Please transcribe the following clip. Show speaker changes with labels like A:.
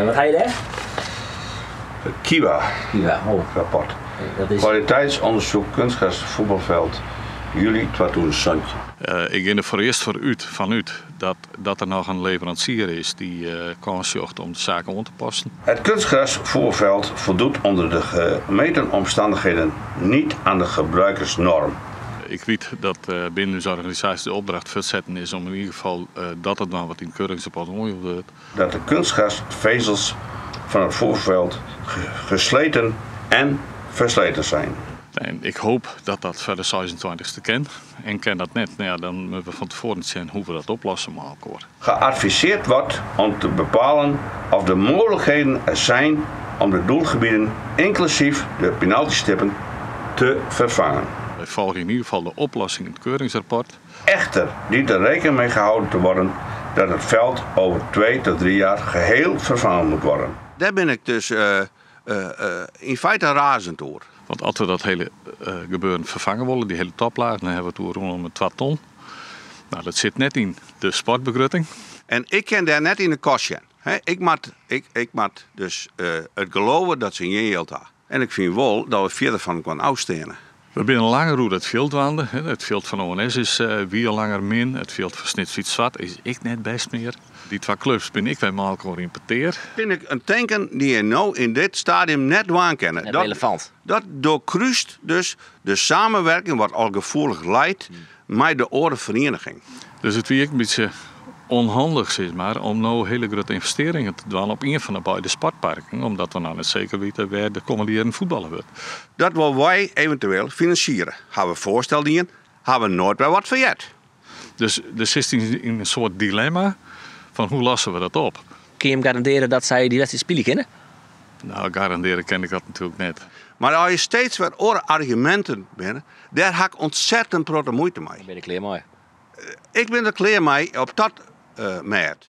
A: Wat ga je daar?
B: Het Kiwa-rapport.
A: Dat is...
B: Kwaliteitsonderzoek kunstgras voetbalveld juli 2017.
C: Ik ging er voor eerst vanuit dat er nog een leverancier is die kans zocht om de zaken om te passen.
B: Het kunstgras voetbalveld voldoet onder de gemeten omstandigheden niet aan de gebruikersnorm.
C: Ik weet dat binnen de organisatie de opdracht verzetten is om in ieder geval dat het dan wat in keuringsrapport wordt.
B: Dat de kunstgrasvezels van het voetbalveld gesleten en versleten zijn.
C: En ik hoop dat dat voor de 26e kan. En kan dat net, nou ja, dan moeten we van tevoren zien hoe we dat oplossen met elkaar.
B: Geadviseerd wordt om te bepalen of de mogelijkheden er zijn om de doelgebieden, inclusief de penaltystippen, te vervangen.
C: Wij volgen in ieder geval de oplossing in het keuringsrapport.
B: Echter dient er rekening mee gehouden te worden dat het veld over 2 tot 3 jaar geheel vervangen moet worden. Daar ben ik dus in feite razend over.
C: Want als we dat hele gebeuren vervangen willen, die hele toplaag, dan hebben we het rondom 2 ton. Nou, dat zit net in de sportbegrutting.
B: En ik ken daar net in de kostje. Ik moet dus het geloven dat ze een geld hebben. En ik vind wel dat we verder van kunnen afstenen.
C: We zijn langer hoe het veld wanden. Het veld van ONS is weer langer min. Het veld van Snitsfiets-Zwart is ik net best meer. Die 2 clubs ben ik bij Malco importeer.
B: Vind ik een tanken die je nou in dit stadium net waan kennen.
A: Net relevant.
B: Dat doorkruist dus de samenwerking wat al gevoelig leidt met de oude vereniging.
C: Dus het wie een beetje onhandig zeg maar, om nou hele grote investeringen te doen op een van de beide sportparken. Omdat we nou net zeker weten waar de komende voetballen wordt.
B: Dat willen wij eventueel financieren. Hebben we voorstelingen, hebben we nooit bij wat verjet.
C: Dus de 16 in een soort dilemma van hoe lossen we dat op?
A: Kun je hem garanderen dat zij die wedstrijd spelen kunnen?
C: Nou, garanderen ken ik dat natuurlijk net.
B: Maar als je steeds wat andere argumenten bent, daar heb ik ontzettend grote moeite mee.
A: Dan ben ik klaar mee.
B: Ik ben er klaar mee op dat merk.